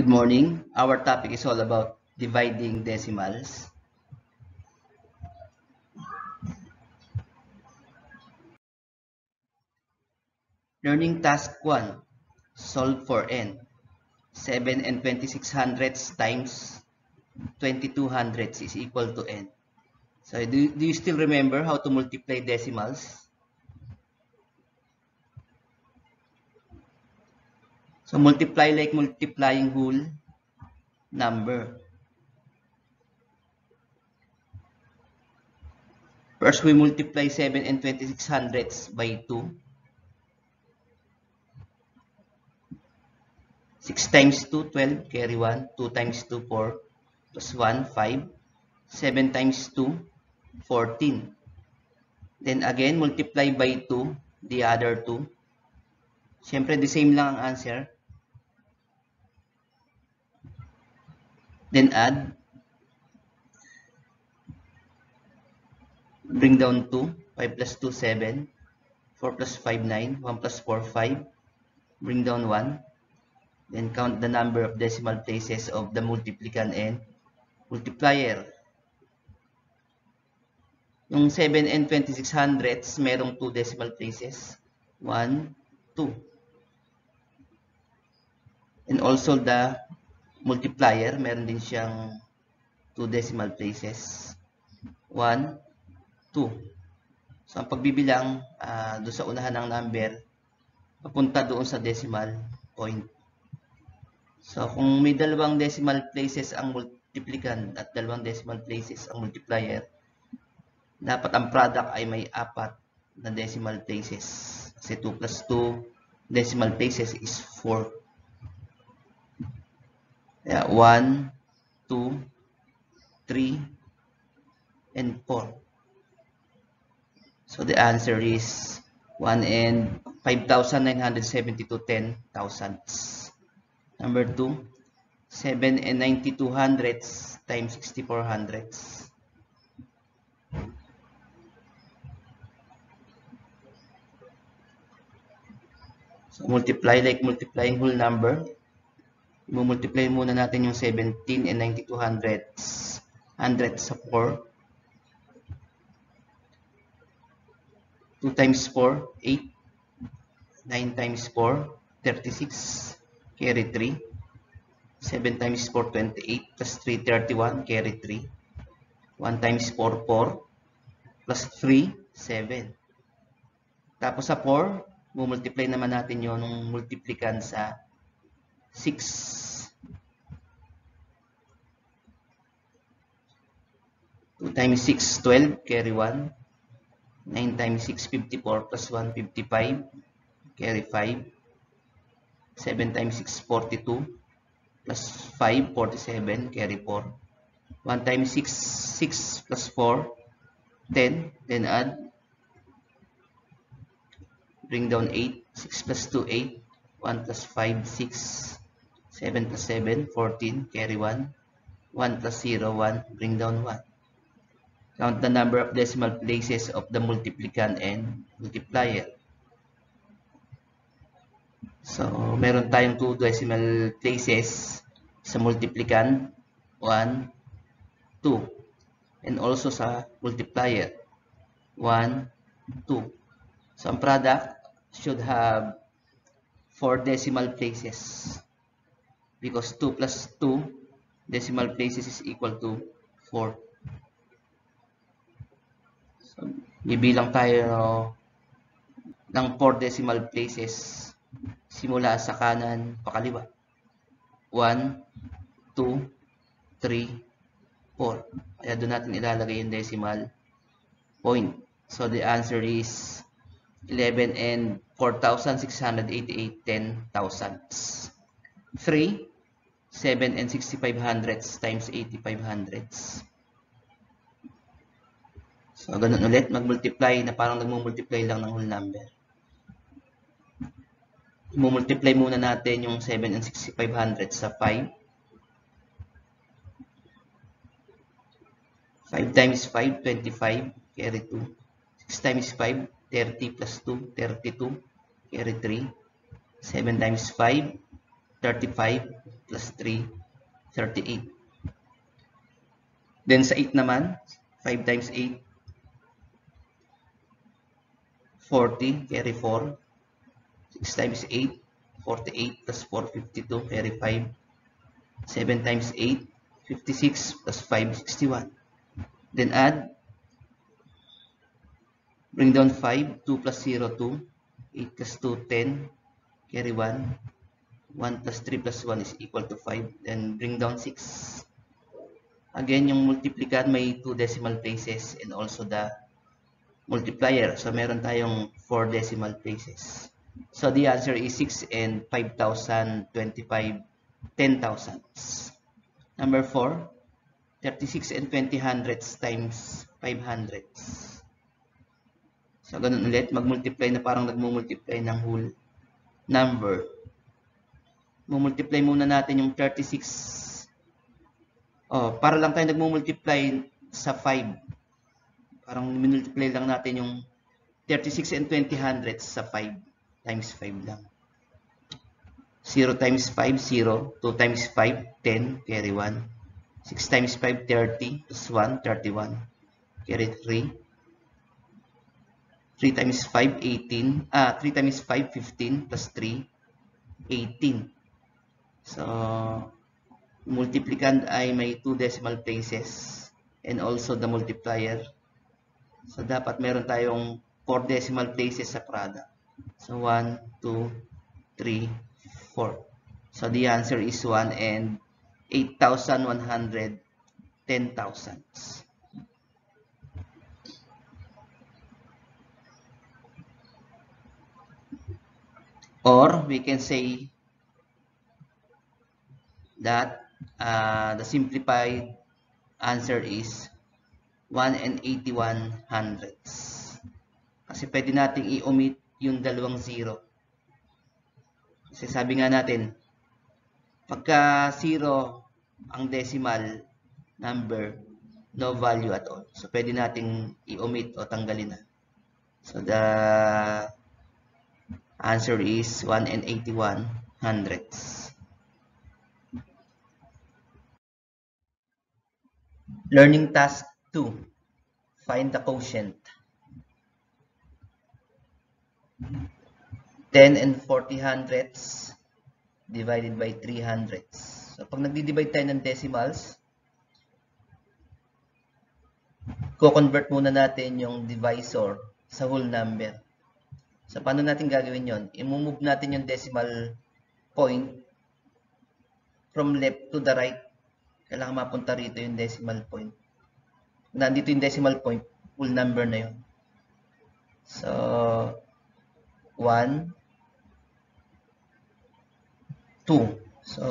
Good morning. Our topic is all about dividing decimals. Learning task 1. Solve for n. 7 and 26 hundredths times 22 hundredths is equal to n. So do you still remember how to multiply decimals? So multiply like multiplying whole number. First, we multiply 7 and 26 hundredths by 2. 6 times 2, 12, carry 1. 2 times 2, 4, plus 1, 5. 7 times 2, 14. Then again, multiply by 2, the other 2. Siyempre, the same lang ang answer. Then add. Bring down 2. 5 plus 2, 7. 4 plus 5, 9. 1 plus 4, 5. Bring down 1. Then count the number of decimal places of the multiplicand and multiplier. Yung 7 and 26 hundredths, merong 2 decimal places. 1, 2. And also the multiplier, meron din siyang 2 decimal places. 1, 2. So, ang pagbibilang doon sa unahan ng number, papunta doon sa decimal point. So, kung may dalawang decimal places ang multiplicand at dalawang decimal places ang multiplier, dapat ang product ay may 4 na decimal places. Kasi 2 plus 2 decimal places is 4. Kaya 1, 2, 3, and 4. So the answer is 1 and 5,972 ten thousandths. Number 2, 7 and 92 hundredths times 64 hundredths. So multiply like multiplying whole number. I-multiply muna natin yung 17 and 92 hundredths sa 4. 2 times 4, 8. 9 times 4, 36. Carry 3. 7 times 4, 28. Plus 3, 31. Carry 3. 1 times 4, 4. Plus 3, 7. Tapos sa 4, multiply naman natin yung multiplicand sa 6. 2 times 6, 12. Carry 1. 9 times 6, 54. Plus 1, 55. Carry 5. 7 times 6, 42. Plus 5, 47. Carry 4. 1 times 6, 6 plus 4, 10. Then add. Bring down 8. 6 plus 2, 8. 1 plus 5, 6. 7 plus 7, 14. Carry 1. 1 plus 0, 1. Bring down 1. Count the number of decimal places of the multiplicand and multiplier. So, meron tayong 2 decimal places sa multiplicand. 1, 2. And also sa multiplier. 1, 2. So, ang product should have 4 decimal places. Because 2 plus 2 decimal places is equal to 4. So, bibilang tayo ng 4 decimal places simula sa kanan pakaliwa. 1, 2, 3, 4. Kaya doon natin ilalagay yung decimal point. So the answer is 11 and 4,688 ten thousandths. 3, 7 and 65 hundredths times 85 hundredths. So, ganun ulit, mag-multiply na parang nagmumultiply lang ng whole number. I-multiply muna natin yung 7 and 65 hundredths sa 5. 5 times 5, 25, carry 2. 6 times 5, 30 plus 2, 32, carry 3. 7 times 5, 35, plus 3, 38. Then sa 8 naman, 5 times 8, 40, carry 4. 6 times 8, 48 plus 4, 52, carry 5. 7 times 8, 56 plus 5, 61. Then add, bring down 5, 2 plus 0, 2. 8 plus 2, 10, carry 1. 1 plus 3 plus 1 is equal to 5. Then bring down 6. Again, yung multiplican may 2 decimal places and also the multiplier. So, meron tayong 4 decimal places. So, the answer is 6 and 5,025 10,000s. Number 4, 36 and 20 hundredths times 5 hundredths. So, ganun ulit. Mag-multiply na parang nagmumultiply ng whole number. Mumultiply muna natin yung 36. Para lang tayo nagmumultiply sa 5. Parang minultiply lang natin yung 36 and 20 hundredths sa 5 times 5 lang. 0 times 5, 0. 2 times 5, 10. Carry 1. 6 times 5, 30. Plus 1, 31. Carry 3. 3 times 5, 18. 3 times 5, 15. Plus 3, 18. So, multiplicand ay may 2 decimal places and also the multiplier. So, dapat meron tayong 4 decimal places sa product. So, 1, 2, 3, 4. So, the answer is 1 and 8,110 10,000s. Or, we can say that the simplified answer is 1 and 81 hundredths. Kasi pwede nating i-omit yung dalawang 0. Kasi sabi nga natin, pagka 0 ang decimal number, no value at all. So pwede nating i-omit o tanggalin na. So the answer is 1 and 81 hundredths. Learning task 2. Find the quotient. 10 and 40 hundredths divided by 3 hundredths. So, pag nagdi-divide tayo ng decimals, ko-convert muna natin yung divisor sa whole number. So, paano natin gagawin yon? I-move natin yung decimal point from left to the right. Kailangan mapunta rito yung decimal point. Nandito yung decimal point, whole number na yun. So, 1, 2. So,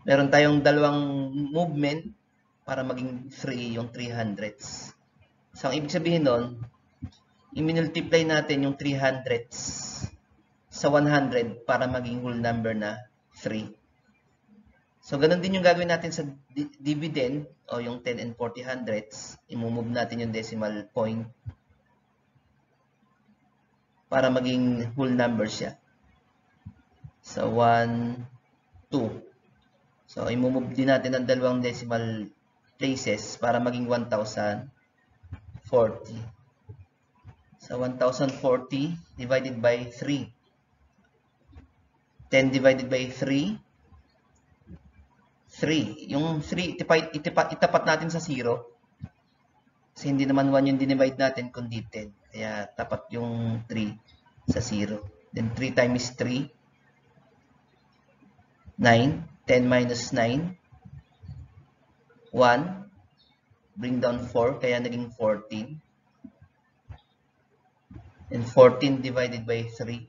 meron tayong dalawang movement para maging 3 yung 300ths. So, ang ibig sabihin nun, i-multiply natin yung 300ths sa 100 para maging whole number na 3. So, ganun din yung gagawin natin sa dividend o yung 10 and 40 hundredths. I-move natin yung decimal point para maging whole number siya. So, 1, 2. So, i-move din natin ang dalawang decimal places para maging 1,040. So, 1,040 divided by 3. 10 divided by 3. 3. Yung 3, itapat natin sa 0. Kasi hindi naman 1 yung dinivide natin, kundi 10. Kaya tapat yung 3 sa 0. Then 3 times 3, 9. 10 minus 9, 1. Bring down 4, kaya naging 14. And 14 divided by 3,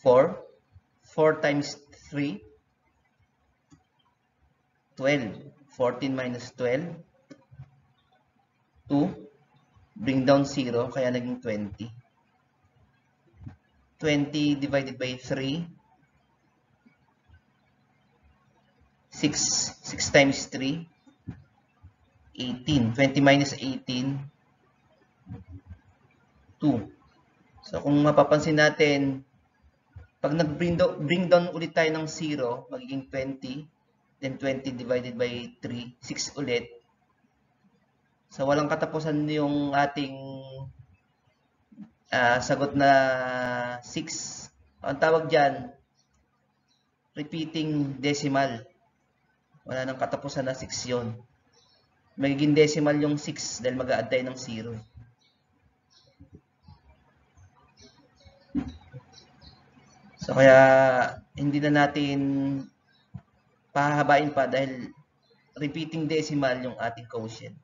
4. 4 times 3, 12. 14 minus 12, 2. Bring down 0, kaya naging 20. 20 divided by 3, 6. 6 times 3, 18. 20 minus 18, 2. So, kung mapapansin natin, Pag nag-bring down ulit tayo ng 0, magiging 20. Then 20 divided by 3, 6 ulit. So, walang katapusan yung ating sagot na 6. Ang tawag dyan, repeating decimal. Wala nang katapusan na 6 yun. Magiging decimal yung 6 dahil mag-a-add tayo ng 0. So, kaya hindi na natin pahahabain pa dahil repeating decimal yung ating quotient.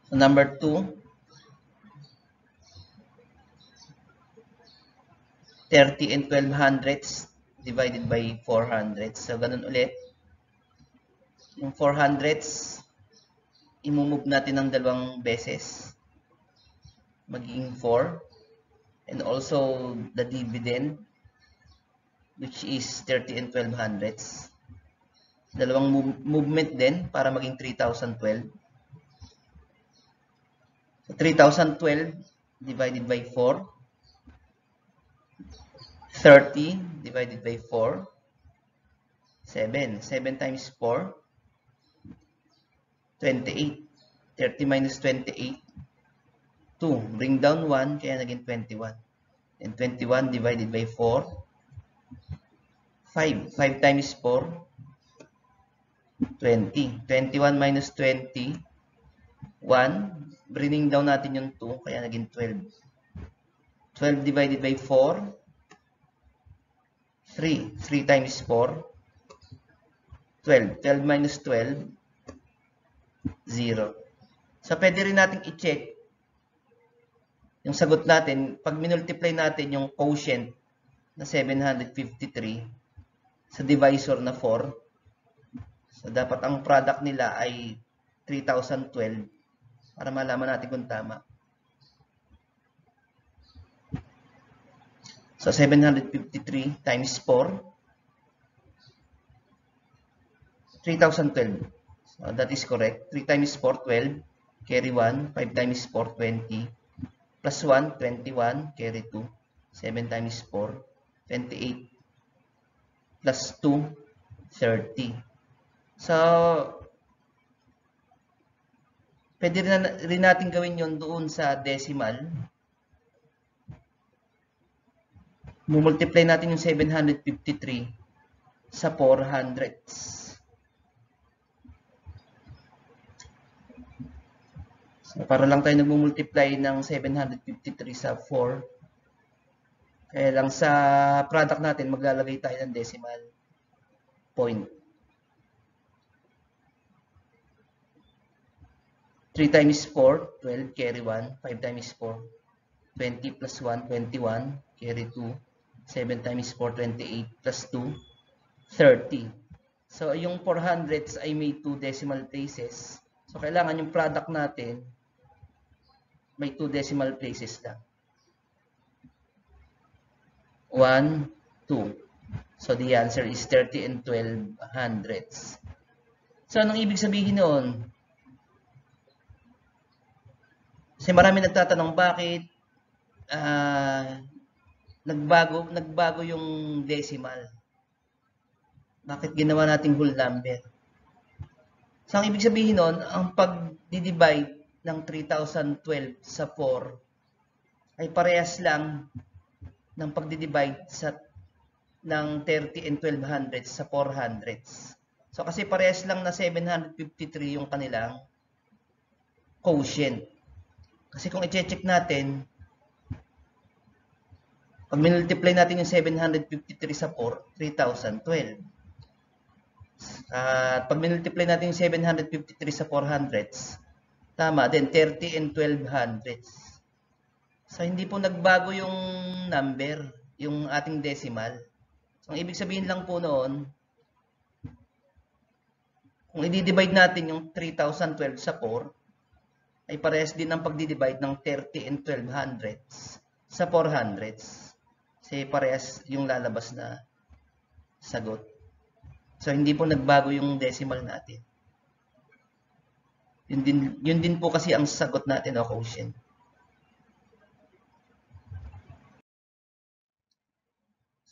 So, number 2, 30 and 12 hundredths divided by 4 hundredths. So, ganun ulit. Yung 4 hundredths, imumove natin ng 2 beses. Magiging 4. And also, the dividend, which is 30 and 12 hundredths. 2 movement din para maging 3,012. So, 3,012 divided by 4. 30 divided by 4. 7. 7 times 4. 28. 30 minus 28. 2. Bring down 1, kaya naging 21. And 21 divided by 4. 5. 5 times 4. 20. 21 minus 20. 1. Bring down natin yung 2, kaya naging 12. 12 divided by 4. 3. 3 times 4. 12. 12 minus 12. 0. So, pwede rin natin i-check yung sagot natin. Pag minultiply natin yung quotient na 753 sa divisor na 4. So, dapat ang product nila ay 3,012 para malaman natin kung tama. So, 753 times 4, 3,012. So, that is correct. 3 times 4, 12. Carry 1. 5 times 4, 20. Plus 1, 21. Carry 2. 7 times 4, 28. Plus 2, 30. So, pwede rin natin gawin yun doon sa decimal. Multiply natin yung 753 sa 400ths. So, para lang tayo nagmumultiply ng 753 sa 4. Kaya lang sa product natin, maglalagay tayo ng decimal point. 3 times 4, 12, carry 1. 5 times 4, 20 plus 1, 21, carry 2. 7 times 4, 28 plus 2, 30. So, yung 400ths ay may 2 decimal places. So, kailangan yung product natin may 2 decimal places lang. 1, 2. So, the answer is 30 and 12 hundredths. So, anong ibig sabihin noon? Kasi marami nagtatanong bakit nagbago yung decimal. Bakit ginawa nating whole number? So, ang ibig sabihin nun, ang pag-divide ng 3,012 sa 4 ay parehas lang ng pag-divide ng 30 and 12 hundredths sa 400ths. So, kasi parehas lang na 753 yung kanilang quotient. Kasi kung i-check natin, pag minultiply natin yung 753 sa 4, 3,012. At pag minultiply natin yung 753 sa 400ths, tama din, 30 and 12 hundredths. So, hindi po nagbago yung number, yung ating decimal. So, ang ibig sabihin lang po noon, kung i-divide natin yung 3,012 sa 4, ay parehas din ang pag-divide ng 30 and 12 hundredths sa 400ths. Kasi parehas yung lalabas na sagot. So, hindi po nagbago yung decimal natin. Yun din po kasi ang sagot natin o quotient.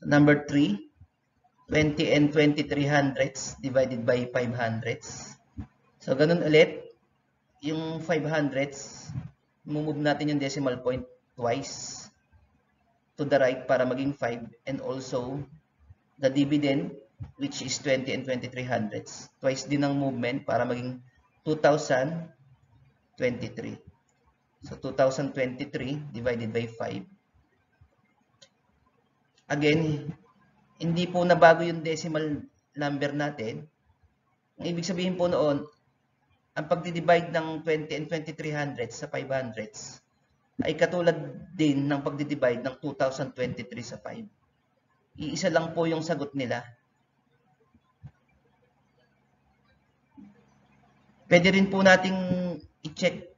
So, number 3, 20 and 23 hundredths divided by 5 hundredths. So, ganun ulit. Yung 5 hundredths, move natin yung decimal point twice to the right para maging 5. And also, the dividend, which is 20 and 23 hundredths. Twice din ang movement para maging 2023. So, 2023 divided by 5. Again, hindi po nabago yung decimal number natin. Ang ibig sabihin po noon, ang pagdi-divide ng 20 and 23 hundredths sa 5 hundredths ay katulad din ng pagdi-divide ng 2023 sa 5. Iisa lang po yung sagot nila. Pwede rin po nating i-check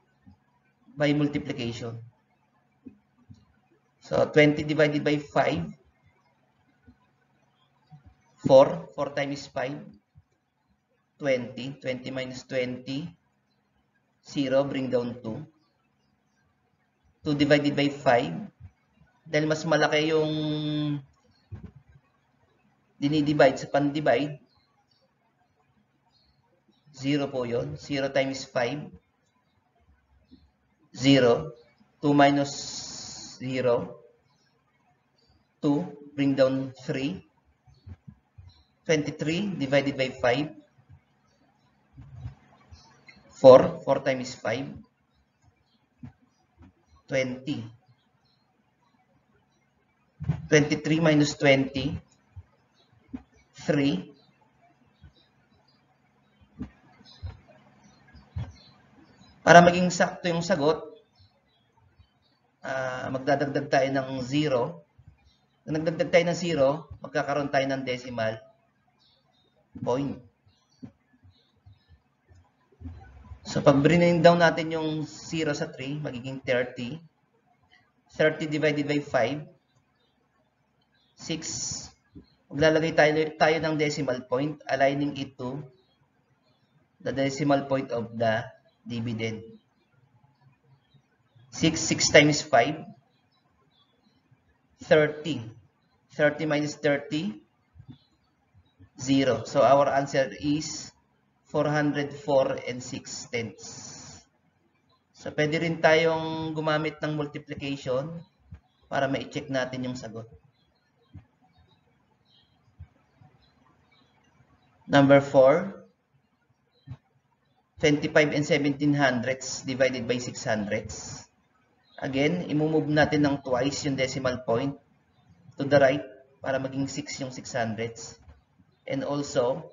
by multiplication. So, 20 divided by 5. 4 times 5. 20 minus 20. 0, bring down 2. 2 divided by 5. Dahil mas malaki yung dinidivide sa pan-divide, 0 po yun. 0 times 5. 0. 2 minus 0. 2. Bring down 3. 23 divided by 5. 4 times 5. 20. 23 minus 20. 3. Para maging sakto yung sagot, magdadagdag tayo ng 0. Kung nagdagdag tayo ng 0, magkakaroon tayo ng decimal point. So, pag bring down natin yung 0 sa 3, magiging 30. 30 divided by 5. 6. Maglalagay tayo ng decimal point, aligning it to the decimal point of the dividend. 6 times 5. 30. 30 minus 30. 0. So, our answer is 404 and 6/10. So, pwede rin tayong gumamit ng multiplication para ma-check natin yung sagot. Number 4, 25 and 17 hundredths divided by 6 hundredths. Again, imumove natin ng twice yung decimal point to the right para maging 6 yung 6 hundredths. And also,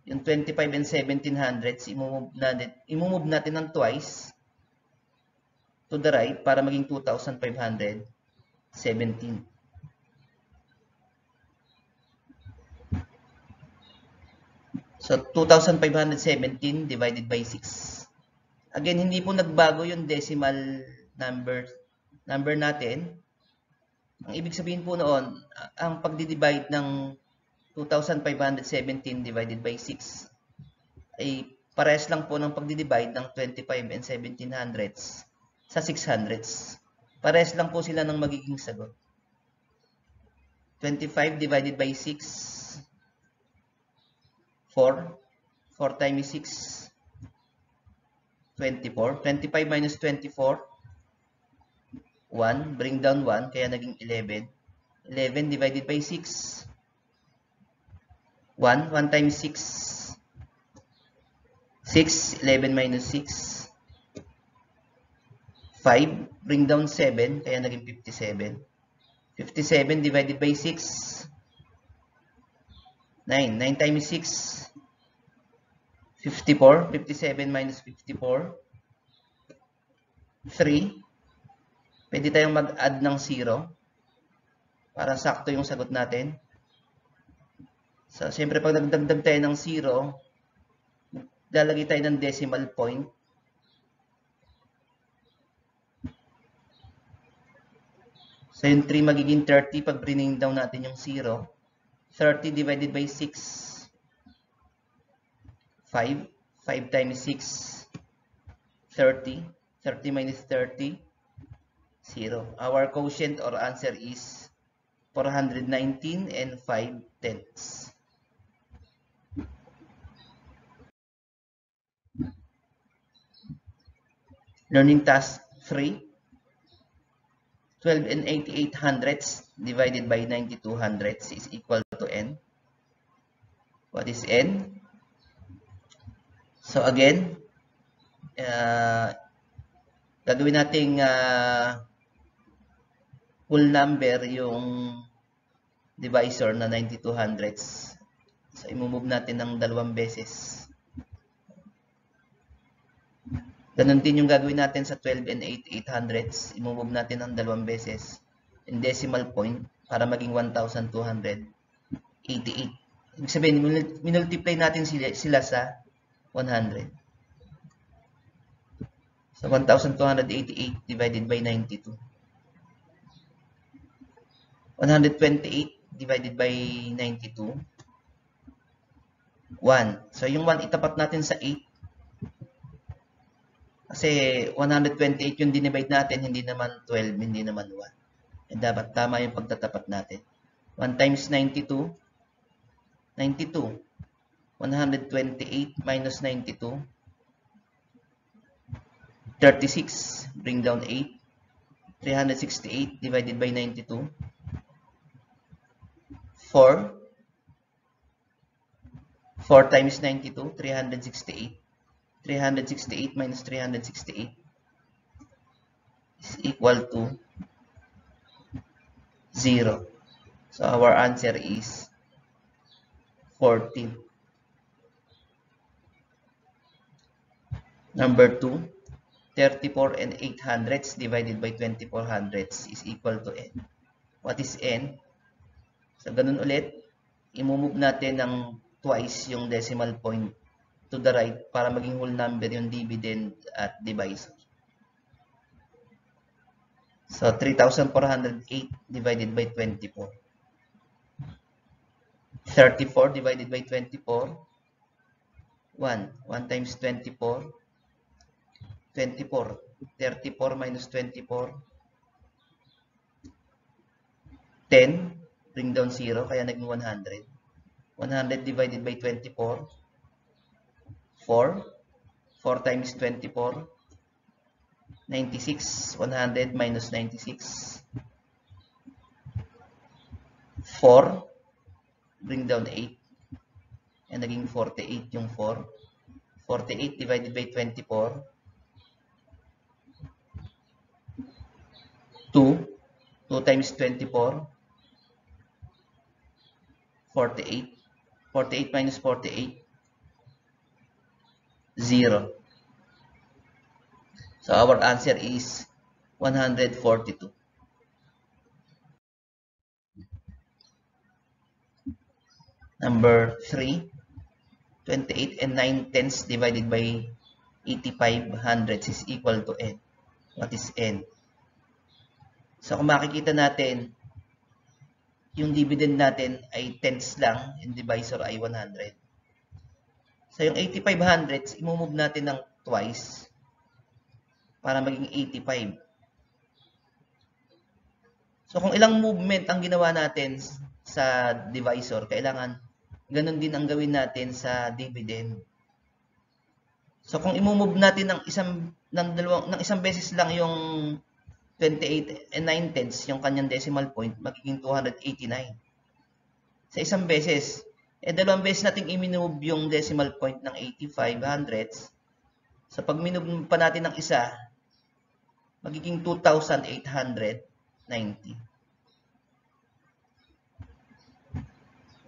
yung 25 and 17 hundredths, imumove natin ng twice to the right para maging 2,517. So, 2,517 divided by 6. Again, hindi po nagbago yung decimal number natin. Ang ibig sabihin po noon, ang pagdi-divide ng 2,517 divided by 6 ay parehas lang po ng pagdi-divide ng 25 and 17 hundredths sa 6 hundredths. Parehas lang po sila ng magiging sagot. 25 divided by 6, 4. 4 times 6, 24. 25 minus 24, 1. Bring down 1, kaya naging 11. 11 divided by 6, 1. 1 times 6, 6. 11 minus 6, 5. Bring down 7, kaya naging 57. 57 divided by 6, 9. 9 times 6, 54. 57 minus 54, 3. Pwede tayong mag-add ng 0 para sakto yung sagot natin. So, siyempre pag nagdagdag tayo ng 0, lalagay tayo ng decimal point. So, yung 3 magiging 30 pag bring down natin yung 0. 30 divided by 6, 5. 5 times 6, 30. 30 minus 30, 0. Our quotient or answer is 419 and 5/10. Learning task 3. 12 and 88 hundredths divided by 92 hundredths is equal to n. What is n? So again, gagawin nating whole number yung divisor na 92 hundredths. So i-move natin ng dalawang beses. Ganun din yung gagawin natin sa 12 and 88 hundredths. I-move natin ng dalawang beses in decimal point para maging 1,288. Ibig sabihin, minultiply natin sila sa 100. So 1,288 divided by 92. 128 divided by 92. 1. So yung 1 itapat natin sa 8. Kasi 128 yung dinivide natin, hindi naman 12, hindi naman 1. Dapat tama yung pagtatapat natin. 1 times 92, 92. 128 minus 92, 36. Bring down 8. 368 divided by 92. 4. 4 times 92, 368. 368 minus 368 is equal to 0. So our answer is 14. Number 2, 34 and 8 hundredths divided by 24 hundredths is equal to n. What is n? So ganun ulit, i-move natin ng twice yung decimal point to the right para maging whole number yung dividend at divisor. So 3,408 divided by 24. 34 divided by 24. 1. 1 times 24. 24. 34 minus 24. 10. Bring down 0 kaya naging 100. 100 divided by 24. 4. 4 times 24. 96. 100 minus 96. 4. Bring down 8. And naging 48 yung 4. 48 divided by 24. 2. 2 times 24. 48. 48 minus 48. 0. So our answer is 142. Number 3, 28 and 9/10 divided by 85 hundredths is equal to n. What is n? So kung makikita natin, yung dividend natin ay tenths lang, yung divisor ay 100. So yung 85 hundredths, i-move natin ng twice para maging 85. So kung ilang movement ang ginawa natin sa divisor, kailangan ganun din ang gawin natin sa dividend. So kung i-move natin ng isang beses lang yung 28 and 9/10 yung kanyang decimal point, magiging 289. Sa isang beses, dalawang beses nating i-move yung decimal point ng 85 hundredths. So pag minove pa natin ng isa, magiging 2,890.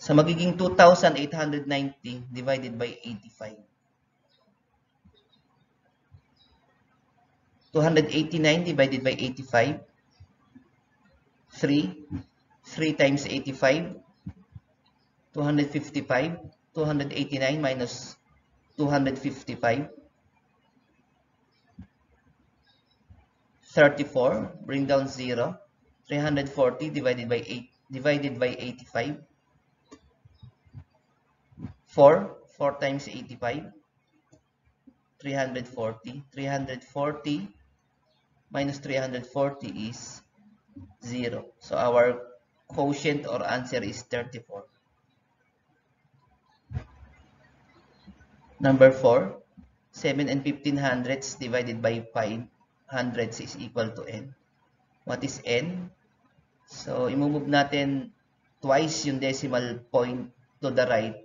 So magiging 2,890 divided by 85. 289 divided by 85. 3. 3 times 85. 255. 289 minus 255. 34. Bring down 0. 340 divided by 85. 4. 4 times 85. 340. 340 minus 340 is 0. So our quotient or answer is 34. Number 4, 7 and 15 hundredths divided by 5 hundredths is equal to n. What is n? So, imumove natin twice yung decimal point to the right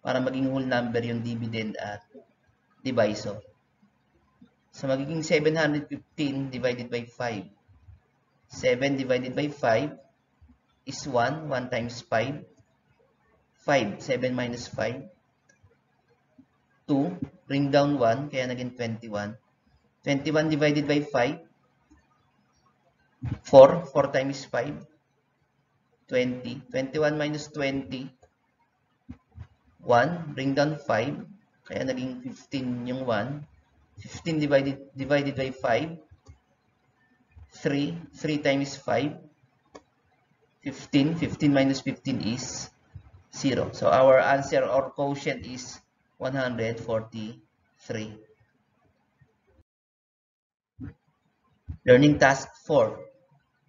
para maging whole number yung dividend at divisor. So, magiging 715 divided by 5. 7 divided by 5 is 1. 1 times 5. 5. 7 minus 5. 2. Bring down 1. Kaya naging 21. 21 divided by 5. 4. 4 times 5. 20. 21 minus 20. 1. Bring down 5. Kaya naging 15 yung 1. 15 divided by 5. 3. 3 times 5. 15. 15 minus 15 is 0. So our answer or quotient is 143. Learning task 4.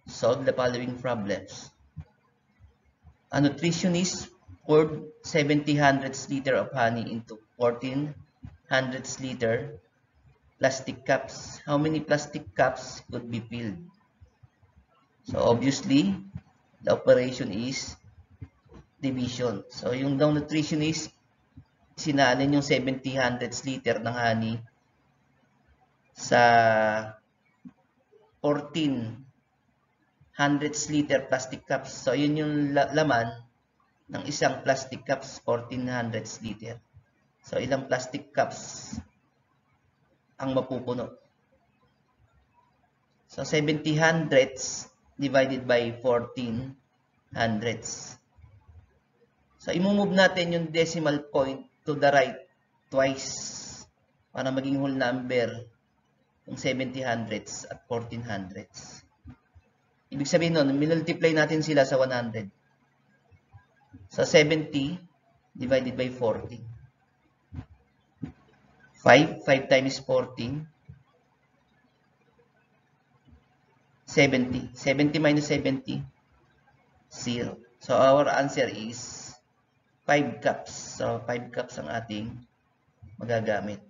Solve the following problems. A nutritionist poured 70 hundredths liter of honey into 14 hundredths liter plastic cups. How many plastic cups could be filled? So obviously, the operation is division. So yung daw nutritionist, sinalin yung 70 hundredths liter ng honey sa 14 hundredths liter plastic cups. So yun yung laman ng isang plastic cups, 14 hundredths liter. So ilang plastic cups ang mapupuno? So 70 hundredths divided by 14 hundredths. So imumove natin yung decimal point to the right twice para maging whole number yung 70 hundredths at 14 hundredths. Ibig sabihin nun, multiply natin sila sa 100. So 70 divided by 14. 5 times 14. 70. 70 minus 70, 0. So our answer is 5 cups. So 5 cups ang ating magagamit.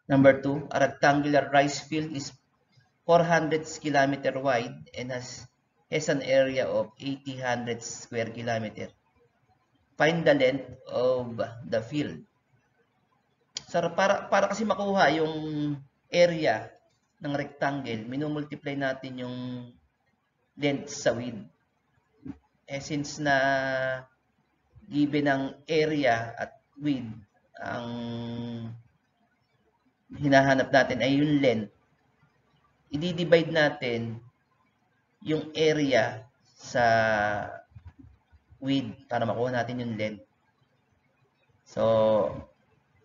Number 2, a rectangular rice field is 400 km wide and has an area of 800 square kilometer. Find the length of the field. So para kasi makuha yung area ng rectangle, minumultiply natin yung length sa width. Eh since na given ang area at width, ang hinahanap natin ay yung length, i-divide natin yung area sa width para makuha natin yung length. So,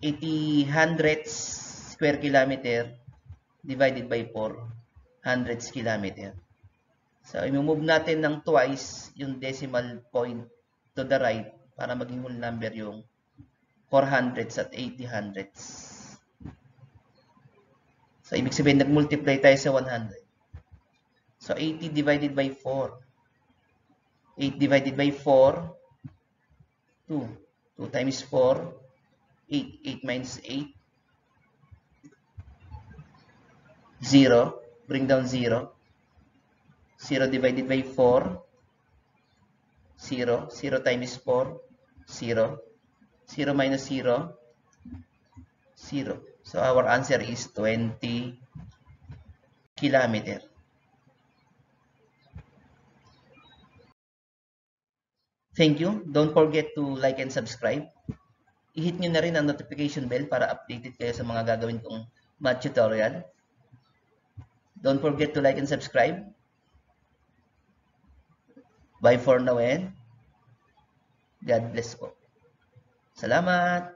80 hundredths square kilometer divided by 400 kilometer. So, i-move natin ng twice yung decimal point to the right para maging whole number yung 400s at 80 hundredths. So, ibig sabihin, nag-multiply tayo sa 100. So, 80 divided by 4. 8 divided by 4, 2. 2 times 4, 8. 8 minus 8, 0. Bring down 0. 0 divided by 4, 0. 0 times 4, 0. 0 minus 0, 0. So our answer is 20 kilometer. Thank you. Don't forget to like and subscribe. I-hit nyo na rin ang notification bell para updated kayo sa mga gagawin kong math tutorial. Don't forget to like and subscribe. Bye for now and God bless po. Salamat!